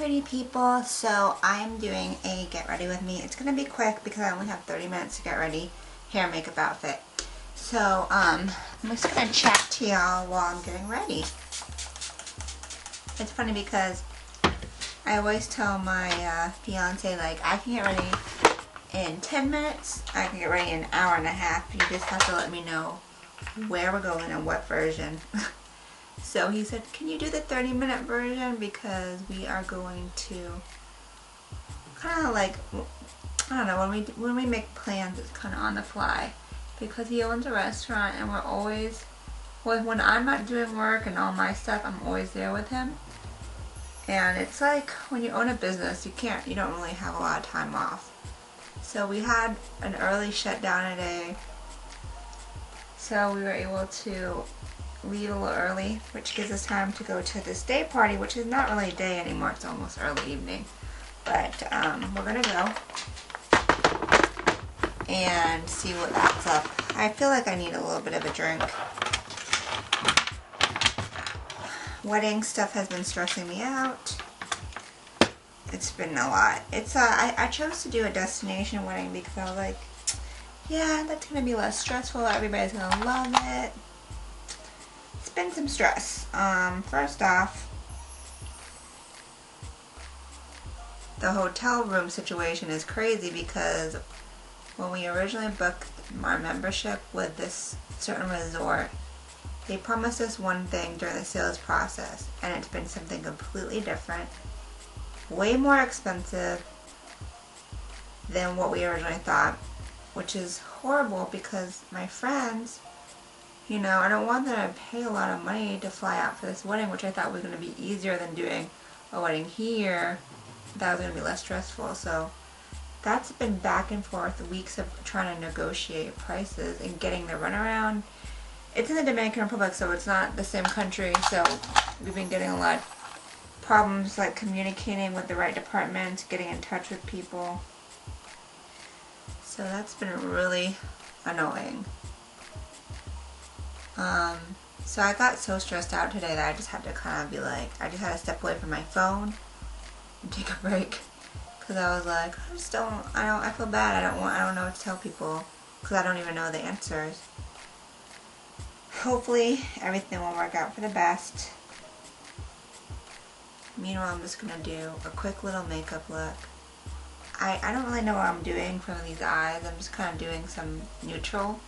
pretty people. So I'm doing a get ready with me. It's gonna be quick because I only have 30 minutes to get ready. Hair, makeup, outfit. So I'm just gonna chat to y'all while I'm getting ready. It's funny because I always tell my fiance, like, I can get ready in 10 minutes. I can get ready in an hour and a half. You just have to let me know where we're going and what version. So he said, can you do the 30-minute version, because we are going to kind of like, I don't know, when we make plans, it's kind of on the fly, because he owns a restaurant and we're always, well, when I'm not doing work and all my stuff, I'm always there with him. And it's like when you own a business, you don't really have a lot of time off. So we had an early shutdown today, so we were able to leave a little early, which gives us time to go to this day party, which is not really day anymore, it's almost early evening. But we're gonna go and see what that's up. I feel like I need a little bit of a drink. Wedding stuff has been stressing me out. It's been a lot. It's I chose to do a destination wedding because I was like, yeah, that's gonna be less stressful. Everybody's gonna love it. It's been some stress. First off, the hotel room situation is crazy because when we originally booked our membership with this certain resort, they promised us one thing during the sales process, and it's been something completely different, way more expensive than what we originally thought, which is horrible because my friends, you know, I don't want them to pay a lot of money to fly out for this wedding, which I thought was going to be easier than doing a wedding here. That was going to be less stressful. So that's been back and forth, weeks of trying to negotiate prices and getting the runaround. It's in the Dominican Republic, so it's not the same country, so we've been getting a lot of problems, like communicating with the right departments, getting in touch with people. So that's been really annoying. So I got so stressed out today that I just had to kind of be like, I just had to step away from my phone and take a break, because I was like, I feel bad. I don't know what to tell people because I don't even know the answers. Hopefully everything will work out for the best. Meanwhile, I'm just gonna do a quick little makeup look. I don't really know what I'm doing for these eyes. I'm just kind of doing some neutral.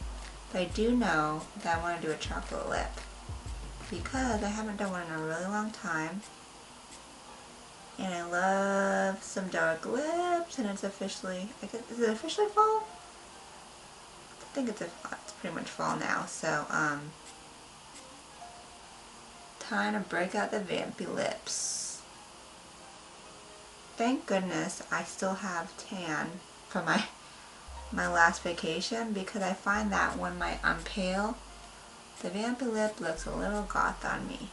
But I do know that I want to do a chocolate lip because I haven't done one in a really long time. And I love some dark lips, and it's officially, is it officially fall? I think it's pretty much fall now. So, time to break out the vampy lips. Thank goodness I still have tan from my last vacation, because I find that when I'm pale, the vampy lip looks a little goth on me.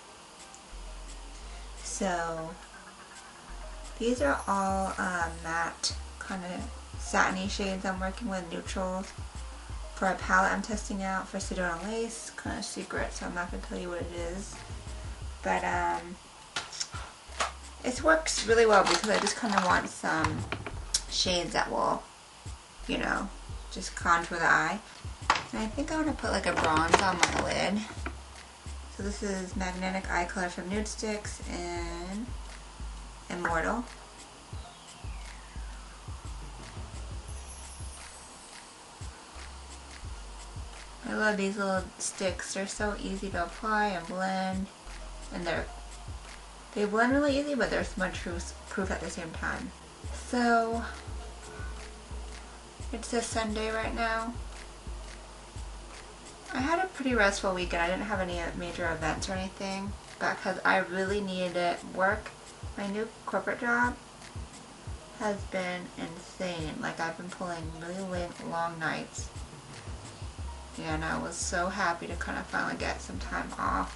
So these are all matte kind of satiny shades I'm working with, neutrals, for a palette I'm testing out for Sedona Lace. Kind of secret, so I'm not going to tell you what it is. But it works really well because I just kind of want some shades that will, you know, just contour the eye. And I think I want to put like a bronze on my lid. So this is Magnetic Eye Color from Nude Sticks and Immortal. I love these little sticks. They're so easy to apply and blend, and they blend really easy, but they're smudge proof at the same time. So it's a Sunday right now. I had a pretty restful weekend. I didn't have any major events or anything, but because I really needed it. Work, my new corporate job has been insane. Like, I've been pulling really long nights, and I was so happy to kind of finally get some time off.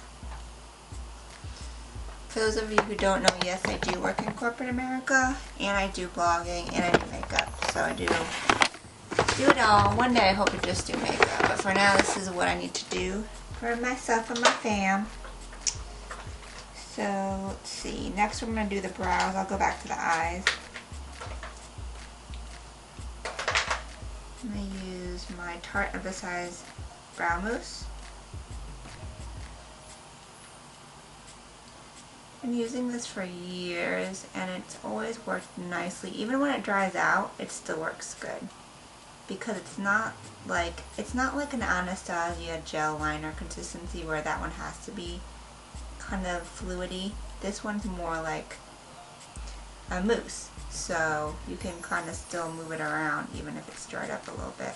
For those of you who don't know, yes, I do work in corporate America, and I do blogging, and I do makeup. So I do it all. One day I hope to just do makeup, but for now this is what I need to do for myself and my fam. So let's see, next we're going to do the brows. I'll go back to the eyes. I'm going to use my Tarte Emphasize Brow Mousse. I've been using this for years and it's always worked nicely. Even when it dries out, it still works good. Because it's not like an Anastasia gel liner consistency where that one has to be kind of fluidy. This one's more like a mousse, so you can kind of still move it around even if it's dried up a little bit.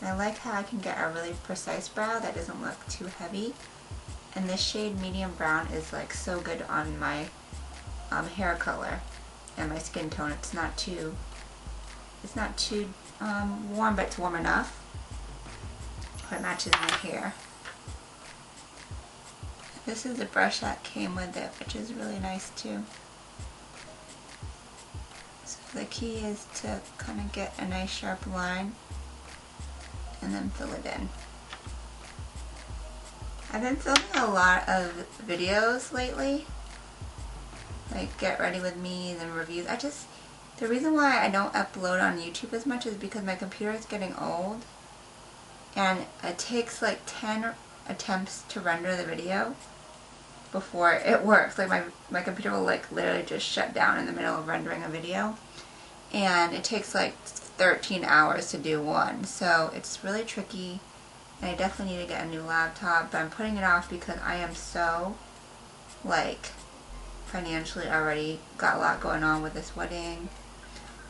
And I like how I can get a really precise brow that doesn't look too heavy. And this shade medium brown is like so good on my hair color and my skin tone. It's not too warm, but it's warm enough. It matches my hair. This is the brush that came with it, which is really nice too. So the key is to kind of get a nice sharp line and then fill it in. I've been filming a lot of videos lately, like get ready with me and reviews. The reason why I don't upload on YouTube as much is because my computer is getting old and it takes like 10 attempts to render the video before it works. Like my computer will like literally just shut down in the middle of rendering a video, and it takes like 13 hours to do one, so it's really tricky and I definitely need to get a new laptop, but I'm putting it off because I am so like financially already got a lot going on with this wedding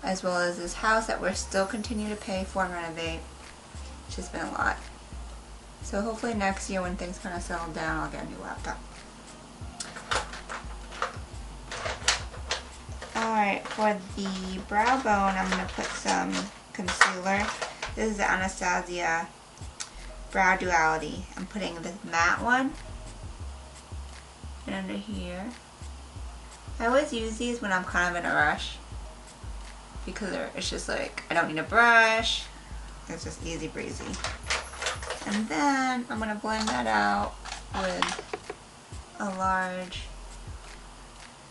as well as this house that we're still continuing to pay for and renovate. It's just been a lot. So hopefully next year when things kind of settle down, I'll get a new laptop. Alright, for the brow bone, I'm going to put some concealer. This is the Anastasia Brow Duality. I'm putting the matte one and under here. I always use these when I'm kind of in a rush because it's just like, I don't need a brush. It's just easy breezy. And then I'm going to blend that out with a large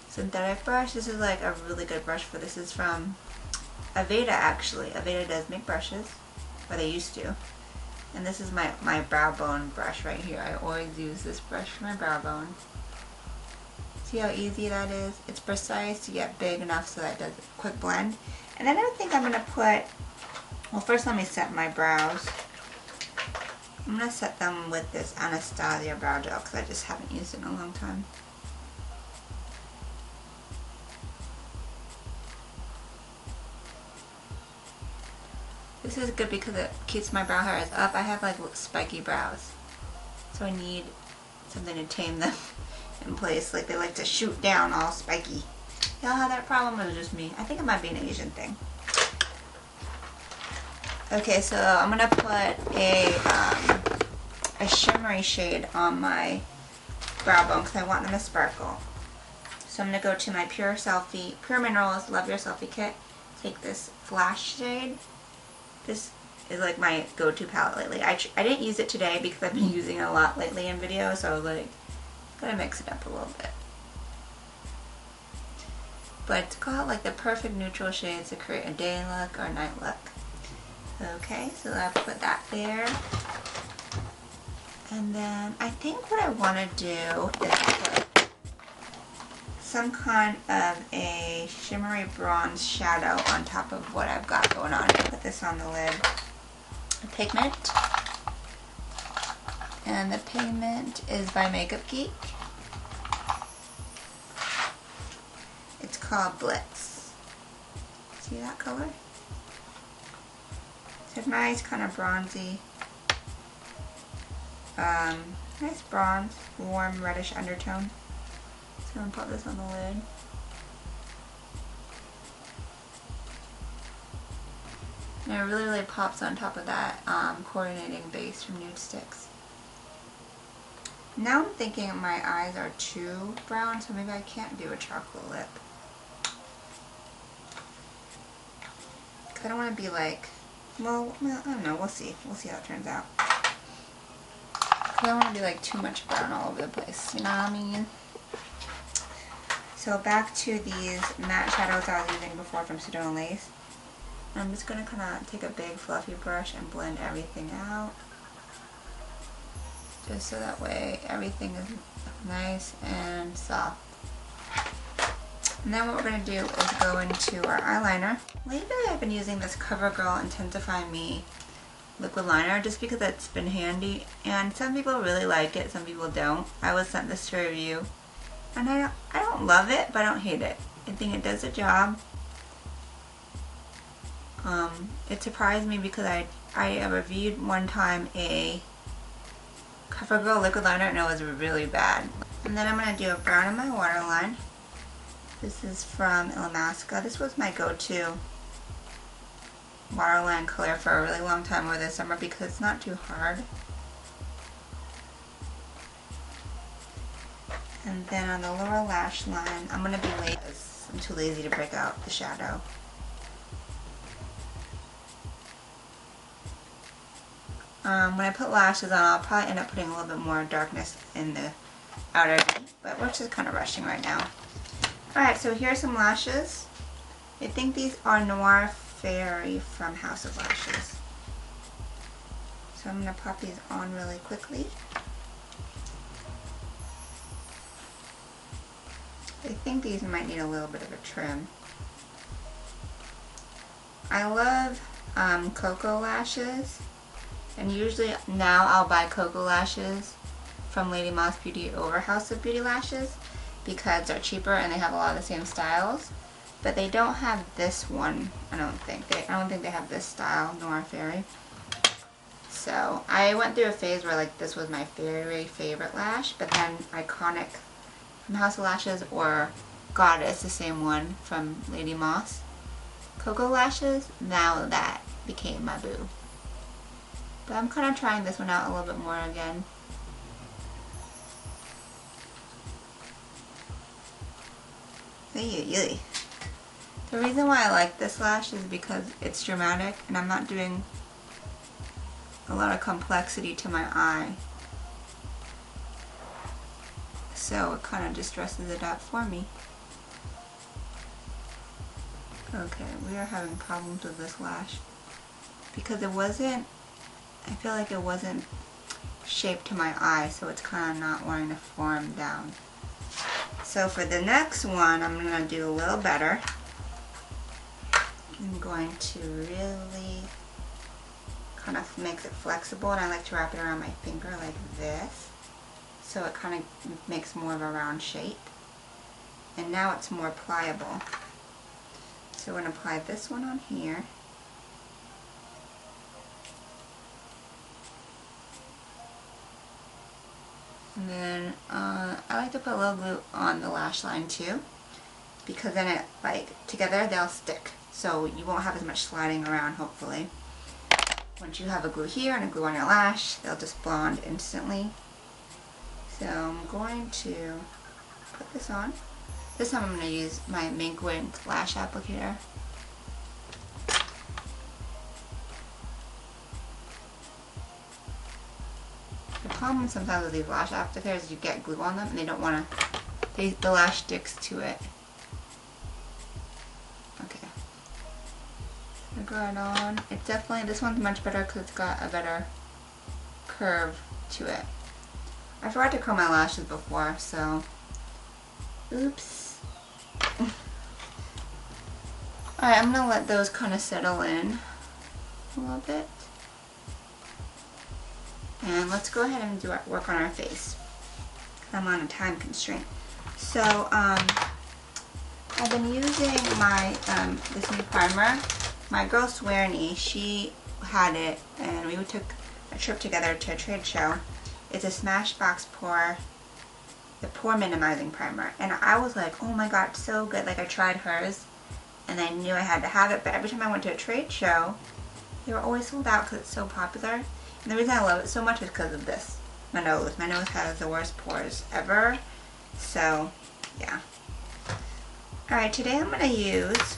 synthetic brush. This is like a really good brush for this. Is from Aveda actually. Aveda does make brushes, or they used to. And this is my brow bone brush right here. I always use this brush for my brow bone. See how easy that is? It's precise to get big enough so that it does a quick blend. And then I think I'm going to put, well first let me set my brows. I'm going to set them with this Anastasia brow gel because I just haven't used it in a long time. This is good because it keeps my brow hairs up. I have like spiky brows, so I need something to tame them in place. Like they like to shoot down all spiky. Y'all have that problem, or is it just me? I think it might be an Asian thing. Okay, so I'm gonna put a shimmery shade on my brow bone because I want them to sparkle. So I'm gonna go to my Pure Minerals Love Your Selfie Kit. Take this flash shade. This is like my go-to palette lately. I didn't use it today because I've been using it a lot lately in videos, so I was like, gotta mix it up a little bit. But it's got like the perfect neutral shades to create a day look or a night look. Okay, so I'll put that there. And then I think what I want to do is put some kind of a shimmery bronze shadow on top of what I've got going on. Put this on the lid. A pigment. And the pigment is by Makeup Geek. It's called Blitz. See that color? It's a nice kind of bronzy, nice bronze, warm reddish undertone. So I'm going to put this on the lid. And it really, really pops on top of that coordinating base from Nude Sticks. Now I'm thinking my eyes are too brown, so maybe I can't do a chocolate lip. Because I don't want to be like, well, I don't know, we'll see. We'll see how it turns out. I don't want to be like too much brown all over the place, you know what I mean? So back to these matte shadows I was using before from Pseudo and Lace. I'm just going to kind of take a big fluffy brush and blend everything out. Just so that way everything is nice and soft. And then what we're going to do is go into our eyeliner. Lately I've been using this CoverGirl Intensify Me liquid liner just because it's been handy, and some people really like it, some people don't. I was sent this to review and I don't love it, but I don't hate it. I think it does the job. It surprised me because I reviewed one time a CoverGirl liquid liner and it was really bad. And then I'm going to do a brown in my waterline. This is from Illamasqua. This was my go-to waterline color for a really long time over the summer because it's not too hard. And then on the lower lash line, I'm going to be lazy. I'm too lazy to break out the shadow. When I put lashes on, I'll probably end up putting a little bit more darkness in the outer V, but we're just kind of rushing right now. Alright, so here's some lashes. I think these are Noir Fairy from House of Lashes. So I'm going to pop these on really quickly. I think these might need a little bit of a trim. I love Cocoa lashes, and usually now I'll buy Cocoa lashes from Lady Moss Beauty over House of Beauty lashes because they're cheaper and they have a lot of the same styles. But they don't have this one, I don't think. I don't think they have this style, Noir Fairy. So I went through a phase where like this was my very favorite lash, but then Iconic from House of Lashes or Goddess, the same one from Lady Moss. Cocoa lashes, now that became my boo. But I'm kind of trying this one out a little bit more again. The reason why I like this lash is because it's dramatic and I'm not doing a lot of complexity to my eye. So it kind of just dresses it up for me. Okay, we are having problems with this lash because it wasn't, I feel like it wasn't shaped to my eye, so it's kind of not wanting to form down. So for the next one, I'm going to do a little better. I'm going to really kind of makes it flexible, and I like to wrap it around my finger like this, so it kind of makes more of a round shape. And now it's more pliable. So we're going to apply this one on here. And then I like to put a little glue on the lash line too, because then it, like, together they'll stick. So you won't have as much sliding around, hopefully. Once you have a glue here and a glue on your lash, they'll just blond instantly. So I'm going to put this on. This time I'm going to use my Mink Wink lash applicator. The problem sometimes with these lash applicators is you get glue on them and they don't want to, the lash sticks to it. Okay. I got it on. It's definitely, this one's much better because it's got a better curve to it. I forgot to curl my lashes before, so oops. Alright, I'm going to let those kind of settle in a little bit. And let's go ahead and do our work on our face. I'm on a time constraint. So, I've been using my, this new primer. My girl Swearney, she had it, and we took a trip together to a trade show. It's a Smashbox Pore, the Pore Minimizing Primer. And I was like, oh my god, it's so good. Like, I tried hers, and I knew I had to have it, but every time I went to a trade show, they were always sold out because it's so popular. And the reason I love it so much is because of this. My nose. My nose has the worst pores ever. So, yeah. Alright, today I'm going to use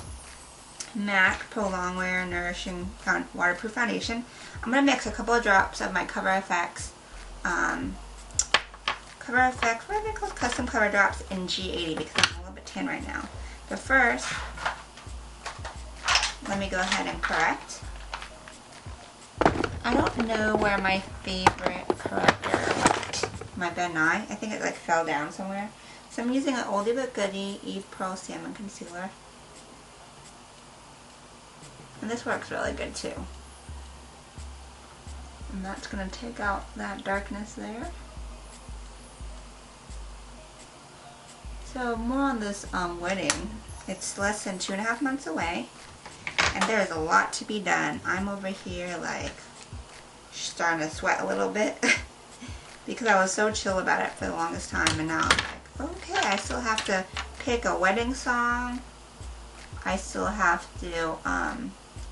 MAC Pro Longwear Nourishing Waterproof Foundation. I'm going to mix a couple of drops of my Cover FX cover effect, what are they called? Custom cover drops in G80 because I'm a little bit tan right now. But first, let me go ahead and correct. I don't know where my favorite corrector went. My Ben Nye. I think it like fell down somewhere. So I'm using an oldie but goodie Eve Pearl Salmon Concealer. And this works really good too. And that's going to take out that darkness there. So more on this wedding. It's less than 2.5 months away. And there is a lot to be done. I'm over here like starting to sweat a little bit because I was so chill about it for the longest time, and now I'm like, okay, I still have to pick a wedding song. I still have to,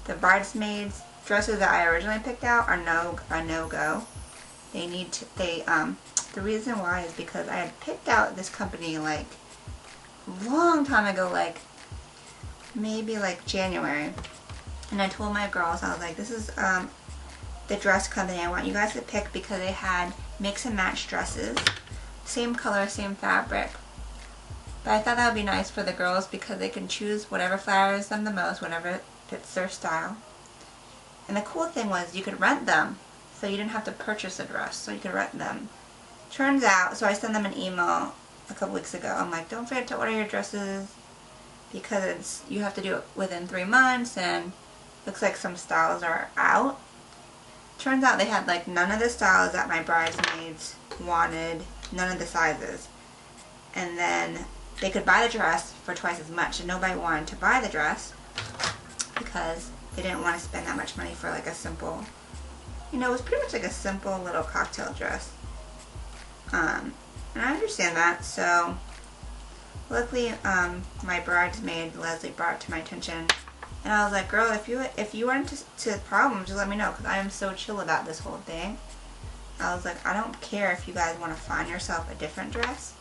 the bridesmaids dresses that I originally picked out are no-go. They need to, the reason why is because I had picked out this company like a long time ago, like maybe like January, and I told my girls, I was like, this is the dress company I want you guys to pick because they had mix and match dresses, same color, same fabric. But I thought that would be nice for the girls because they can choose whatever flatters them the most, whatever fits their style. And the cool thing was you could rent them, so you didn't have to purchase a dress, so you could rent them. Turns out, so I sent them an email a couple weeks ago. I'm like, don't forget to order your dresses because you have to do it within 3 months, and looks like some styles are out. Turns out they had like none of the styles that my bridesmaids wanted, none of the sizes. And then they could buy the dress for twice as much, and nobody wanted to buy the dress because they didn't want to spend that much money for like a simple, you know, it was pretty much like a simple little cocktail dress. And I understand that, so luckily my bridesmaid Leslie brought it to my attention, and I was like, girl, if you run into problems, just let me know because I am so chill about this whole thing. I was like, I don't care if you guys want to find yourself a different dress,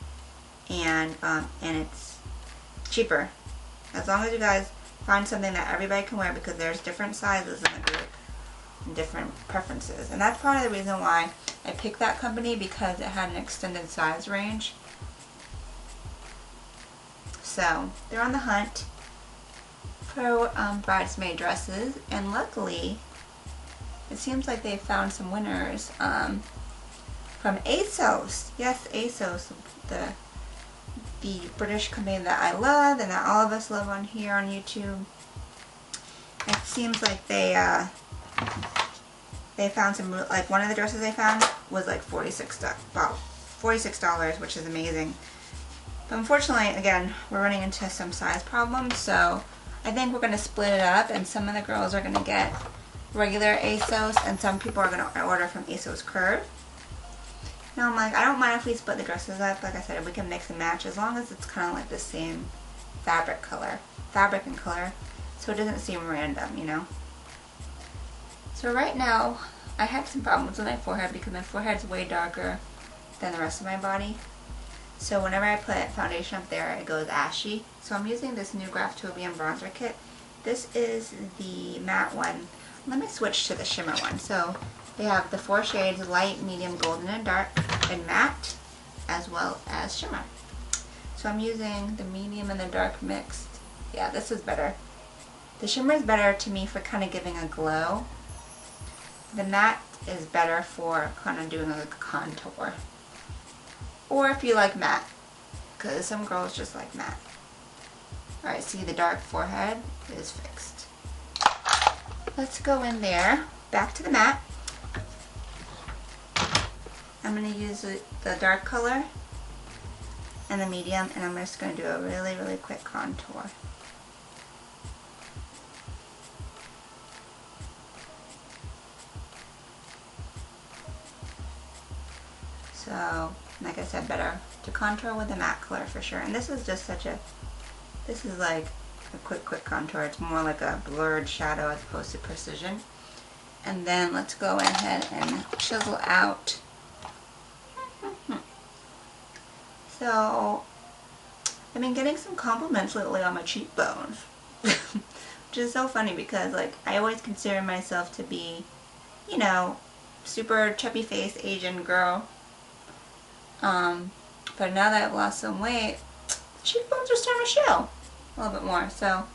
and it's cheaper as long as you guys find something that everybody can wear, because there's different sizes in the group and different preferences. And that's part of the reason why I picked that company, because it had an extended size range. So they're on the hunt for bridesmaid dresses, and luckily it seems like they found some winners from ASOS. Yes, ASOS, the British company that I love and that all of us love on here on YouTube. It seems like they found some, like one of the dresses they found was like $46, which is amazing. But unfortunately, again, we're running into some size problems, so I think we're going to split it up, and some of the girls are going to get regular ASOS, and some people are going to order from ASOS Curve. Now I'm like, I don't mind if we split the dresses up. Like I said, we can mix and match as long as it's kind of like the same fabric and color, so it doesn't seem random, you know. So right now, I had some problems with my forehead because my forehead's way darker than the rest of my body. So whenever I put foundation up there, it goes ashy. So I'm using this new GRWM bronzer kit. This is the matte one. Let me switch to the shimmer one. So they have the 4 shades, light, medium, golden, and dark, and matte, as well as shimmer. So I'm using the medium and the dark mixed. Yeah, this is better. The shimmer is better to me for kind of giving a glow. The matte is better for kind of doing like a contour. Or if you like matte, because some girls just like matte. Alright, see, the dark forehead is fixed. Let's go in there, back to the matte. I'm going to use the dark color and the medium, and I'm just going to do a really, really quick contour. So, like I said, better to contour with the matte color for sure. And this is just this is like a quick contour. It's more like a blurred shadow as opposed to precision. And then let's go ahead and chisel out. So, I've been getting some compliments lately on my cheekbones. Which is so funny because, like, I always consider myself to be, you know, super chubby faced Asian girl. But now that I've lost some weight, cheekbones are starting to show a little bit more. So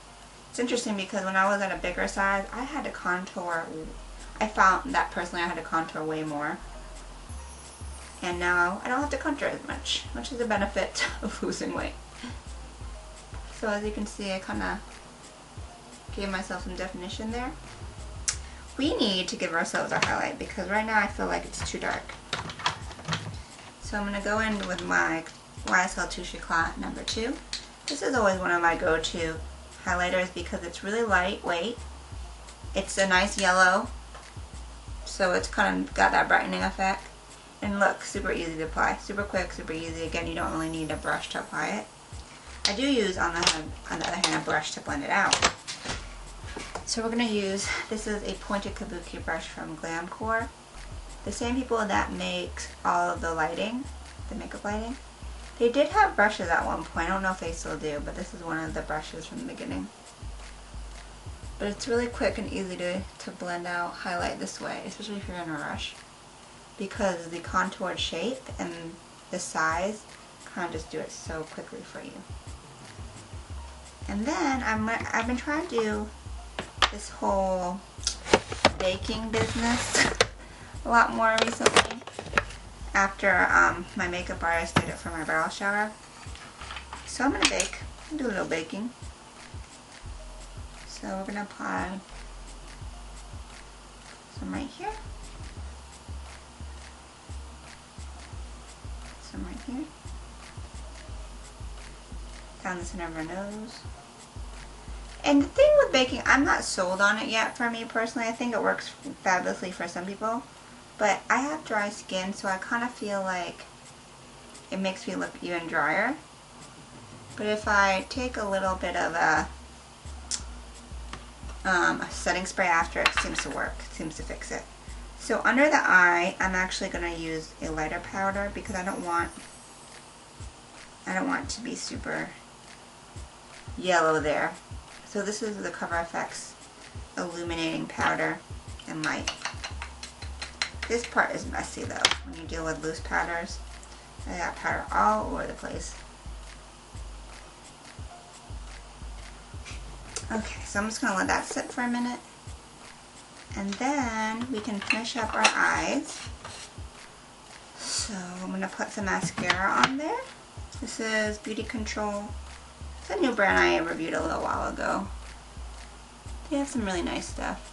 it's interesting because when I was at a bigger size, I had to contour. I found that personally I had to contour way more. And now I don't have to contour as much, which is a benefit of losing weight. So as you can see, I kind of gave myself some definition there. We need to give ourselves a highlight because right now I feel like it's too dark. So I'm going to go in with my YSL Touche Eclat number 2. This is always one of my go-to highlighters because it's really lightweight. It's a nice yellow, so it's kind of got that brightening effect. And look, super easy to apply. Super quick, super easy. Again, you don't really need a brush to apply it. I do use, on the other hand, a brush to blend it out. So we're going to use, this is a pointed kabuki brush from Glamcore. The same people that make all of the lighting, the makeup lighting. They did have brushes at one point. I don't know if they still do, but this is one of the brushes from the beginning. But it's really quick and easy to blend out, highlight this way, especially if you're in a rush. Because the contoured shape and the size kind of just do it so quickly for you. And then I've been trying to do this whole baking business a lot more recently after my makeup artist did it for my bridal shower. So I'm going to bake, do a little baking. So we're going to apply some right here, some right here, down the center of our nose. And the thing with baking, I'm not sold on it yet for me personally. I think it works fabulously for some people. But I have dry skin, so I kind of feel like it makes me look even drier. But if I take a little bit of a setting spray after, it seems to work. It seems to fix it. So under the eye, I'm actually going to use a lighter powder because I don't want it to be super yellow there. So this is the Cover FX Illuminating Powder in Light. This part is messy though, when you deal with loose powders. I got powder all over the place. Okay, so I'm just going to let that sit for a minute. And then we can finish up our eyes. So I'm going to put some mascara on there. This is Beauty Control. It's a new brand I reviewed a little while ago. They have some really nice stuff.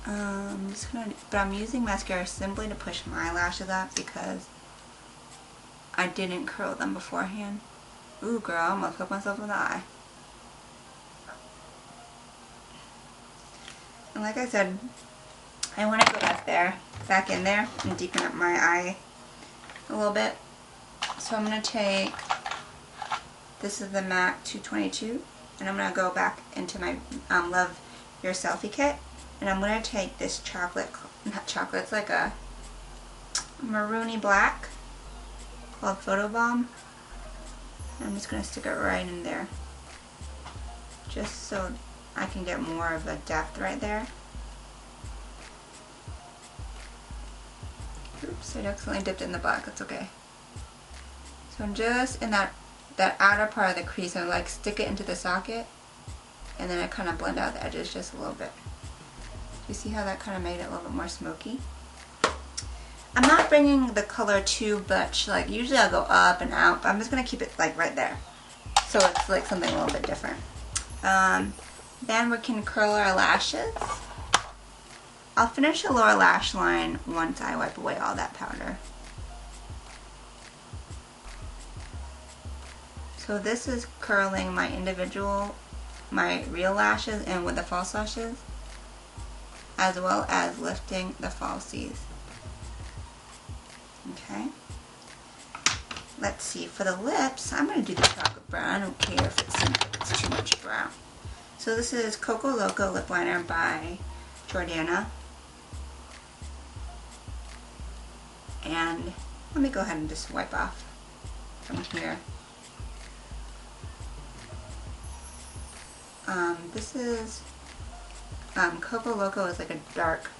But I'm using mascara simply to push my eyelashes up because I didn't curl them beforehand. Ooh girl, I almost hooked myself in the eye. And like I said, I want to go back in there and deepen up my eye a little bit. So I'm going to take, this is the MAC 222, and I'm going to go back into my Love Your Selfie kit. And I'm going to take this chocolate, not chocolate, it's like a maroony black called Photo Bomb. And I'm just going to stick it right in there. Just so I can get more of a depth right there. Oops, I accidentally dipped it in the black, that's okay. So I'm just in that outer part of the crease, I like stick it into the socket. And then I kind of blend out the edges just a little bit. You see how that kind of made it a little bit more smoky? I'm not bringing the color too much, like usually I'll go up and out, but I'm just going to keep it like right there. So it's like something a little bit different. Then we can curl our lashes. I'll finish the lower lash line once I wipe away all that powder. So this is curling my real lashes and with the false lashes, as well as lifting the falsies. Okay. Let's see, for the lips, I'm going to do the chocolate brown. I don't care if it's too much brown. So this is Coco Loco Lip Liner by Jordana. And let me go ahead and just wipe off from here. This is Coco Loco is like a dark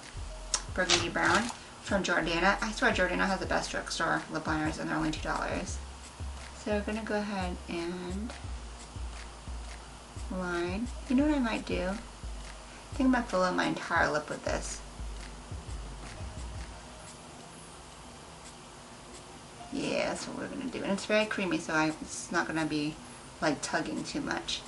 burgundy brown from Jordana. I swear Jordana has the best drugstore lip liners and they're only $2. So we're gonna go ahead and line. You know what I might do? I think I might fill in my entire lip with this. Yeah, that's what we're gonna do. And it's very creamy, so it's not gonna be like tugging too much.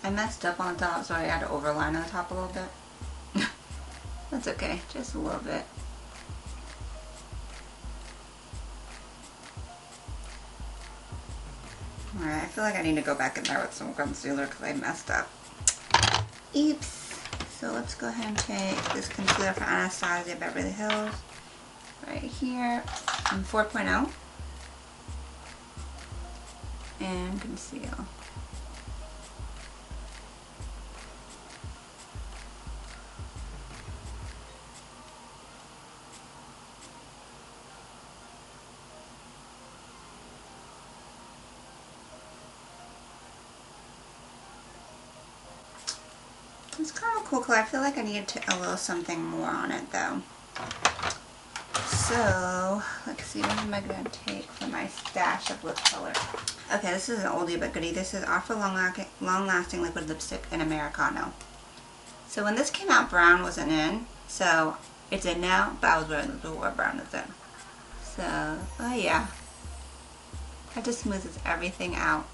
I messed up on the top, so I had to overline on the top a little bit. That's okay, just a little bit. Alright, I feel like I need to go back in there with some concealer because I messed up. Oops. So let's go ahead and take this concealer from Anastasia Beverly Hills right here in 4.0 and conceal. It's kind of a cool color. I feel like I need a little something more on it though. So, let's see, what am I going to take for my stash of lip color? Okay, this is an oldie but goodie. This is Offer Long Lasting Liquid Lipstick in Americano. So when this came out, brown wasn't in. So, it's in now, but I was wearing this before brown is in. So, oh yeah. That just smooths everything out.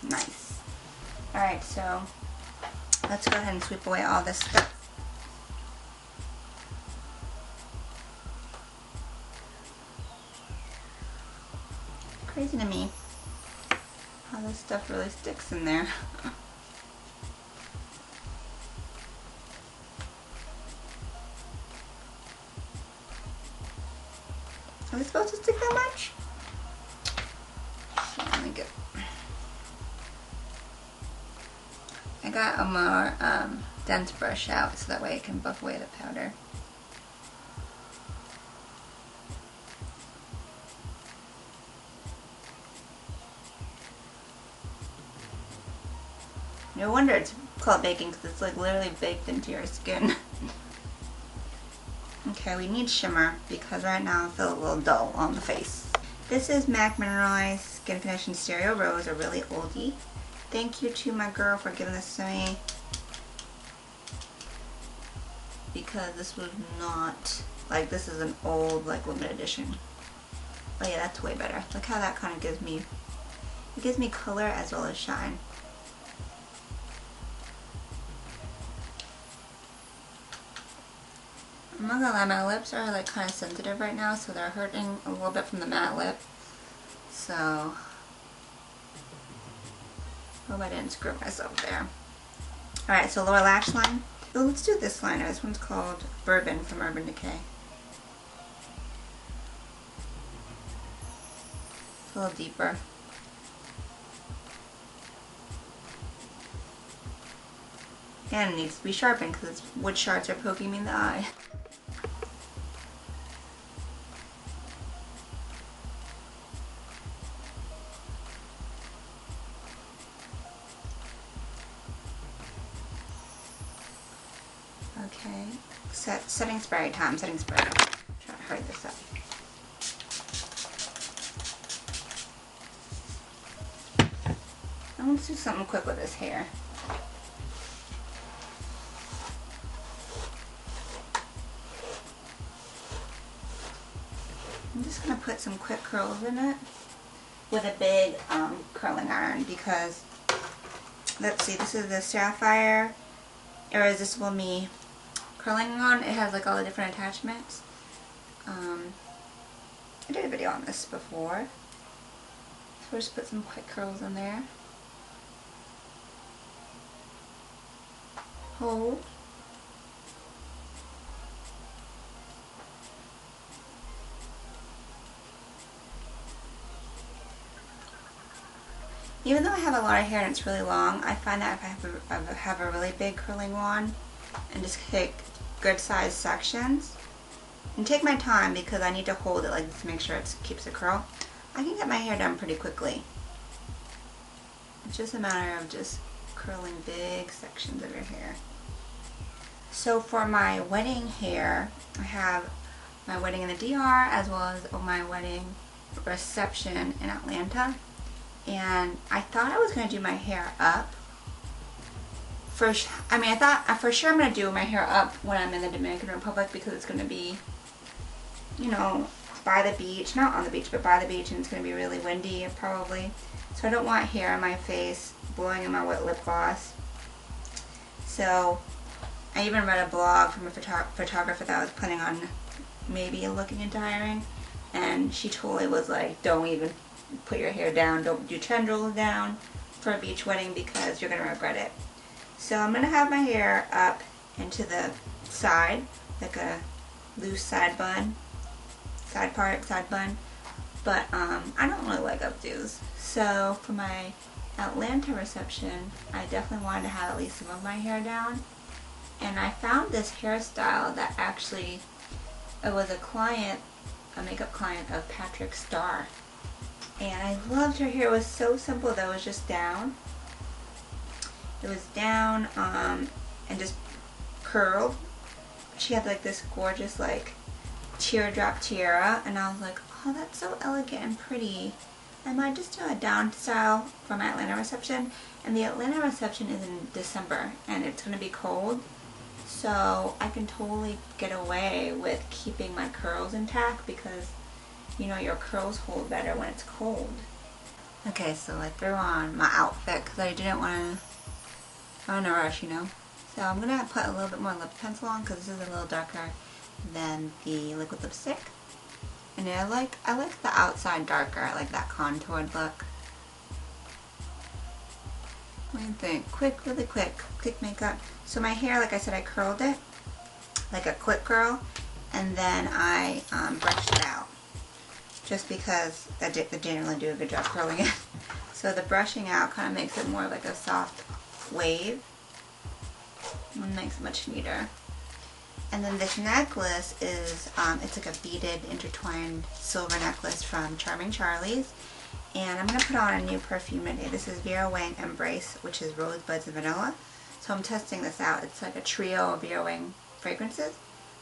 Nice. Alright, so let's go ahead and sweep away all this stuff. Crazy to me how this stuff really sticks in there. Are they supposed to stick that much? So let me get. I got a more dense brush out so that way I can buff away the powder. No wonder it's called baking because it's like literally baked into your skin. Okay, we need shimmer because right now I feel a little dull on the face. This is MAC Mineralized Skin Condition Stereo Rose, a really oldie. Thank you to my girl for giving this to me because this was not, like, this is an old, like, limited edition. Oh yeah, that's way better. Look how that kind of gives me, it gives me color as well as shine. I'm not gonna lie, my lips are like kind of sensitive right now, so they're hurting a little bit from the matte lip. So, hope I didn't screw myself there. Alright, so lower lash line. Oh, let's do this liner. This one's called Bourbon from Urban Decay. It's a little deeper. And it needs to be sharpened because wood shards are poking me in the eye. Okay, setting spray time, setting spray. Try to hurry this up. Let's do something quick with this hair. I'm just going to put some quick curls in it with a big curling iron because, let's see, this is the Sapphire Irresistible Me curling on. It has like all the different attachments. I did a video on this before. First put some quick curls in there. Hold. Even though I have a lot of hair and it's really long, I find that if I have a really big curling wand and just take good sized sections and take my time because I need to hold it like this to make sure it keeps the curl, I can get my hair done pretty quickly. It's just a matter of just curling big sections of your hair. So for my wedding hair, I have my wedding in the DR as well as my wedding reception in Atlanta. And I thought I was going to do my hair up. I thought for sure I'm going to do my hair up when I'm in the Dominican Republic because it's going to be, you know, by the beach. Not on the beach, but by the beach, and it's going to be really windy probably. So I don't want hair on my face blowing in my wet lip gloss. So I even read a blog from a photographer that was planning on maybe looking into hiring, and she totally was like, don't even put your hair down, don't do tendrils down for a beach wedding because you're going to regret it. So I'm going to have my hair up into the side, like a loose side bun, side bun, but I don't really like updos. So for my Atlanta reception, I definitely wanted to have at least some of my hair down, and I found this hairstyle that actually, it was a makeup client of Patrick Starr. And I loved her hair. It was so simple though. It was just down. It was down and just curled. She had like this gorgeous like teardrop tiara, and I was like, oh, that's so elegant and pretty. I might just do a down style for my Atlanta reception. And the Atlanta reception is in December and it's going to be cold. So I can totally get away with keeping my curls intact because, you know, your curls hold better when it's cold. Okay, so I threw on my outfit because I didn't want to, I'm in a rush, you know. So I'm going to put a little bit more lip pencil on because this is a little darker than the liquid lipstick. And I like the outside darker. I like that contoured look. What do you think? Quick, really quick makeup. So my hair, like I said, I curled it like a quick curl, and then I brushed it out. Just because I didn't really do a good job curling it. So the brushing out kind of makes it more like a soft wave. And makes it much neater. And then this necklace is, it's like a beaded intertwined silver necklace from Charming Charlie's. And I'm going to put on a new perfume today. This is Vera Wang Embrace, which is rosebuds and vanilla. So I'm testing this out. It's like a trio of Vera Wang fragrances.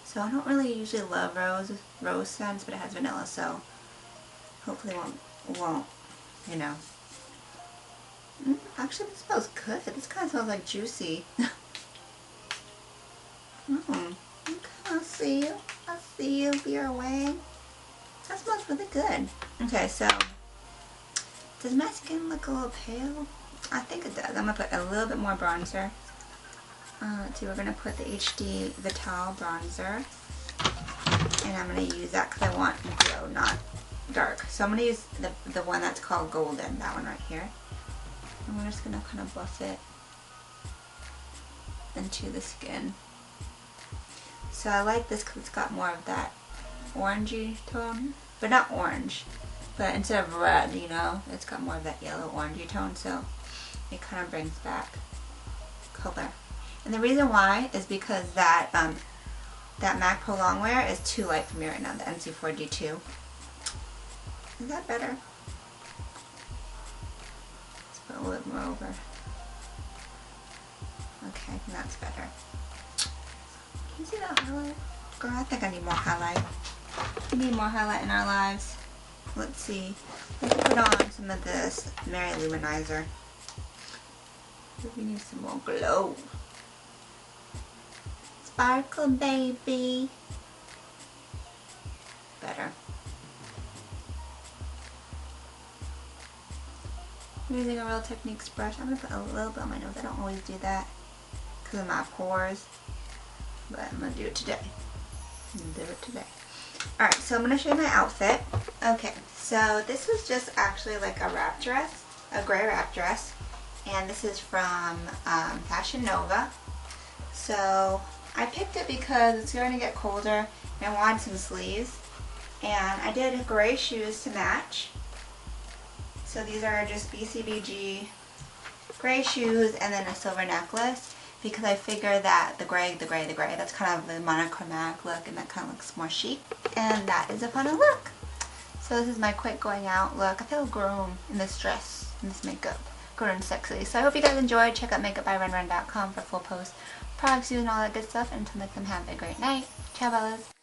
So I don't really usually love rose scents, but it has vanilla, so hopefully won't, you know. Actually, this smells good. This kind of smells like juicy. Okay, I see you, Vera Wang. That smells really good. Okay, so does my skin look a little pale? I think it does. I'm gonna put a little bit more bronzer. Let's see, we're gonna put the HD Vital bronzer, and I'm gonna use that because I want glow, not dark. So I'm gonna use the one that's called Golden, that one right here. And we're just gonna kind of buff it into the skin. So I like this because it's got more of that orangey tone, but not orange, but instead of red, you know, it's got more of that yellow orangey tone, so it kind of brings back color. And the reason why is because that MAC Pro Longwear is too light for me right now, the NC4D2. Is that better? Let's put a little bit more over. Okay, that's better. Can you see that highlight? Girl, I think I need more highlight. We need more highlight in our lives. Let's see. Let's put on some of this Mary Luminizer. We need some more glow. Sparkle, baby. Better. I'm using a Real Techniques brush. I'm going to put a little bit on my nose. I don't always do that because of my pores. But I'm going to do it today. Alright, so I'm going to show you my outfit. Okay, so this is just actually like a wrap dress, a gray wrap dress, and this is from Fashion Nova. So I picked it because it's going to get colder and I wanted some sleeves, and I did gray shoes to match. So these are just BCBG gray shoes and then a silver necklace, because I figure that the gray, that's kind of the monochromatic look and that kind of looks more chic. And that is a fun look. So this is my quick going out look. I feel grown in this dress, in this makeup. Grown and sexy. So I hope you guys enjoyed. Check out makeupbyrenren.com for full posts, products used, and all that good stuff. And until next time, have a great night. Ciao, bellas.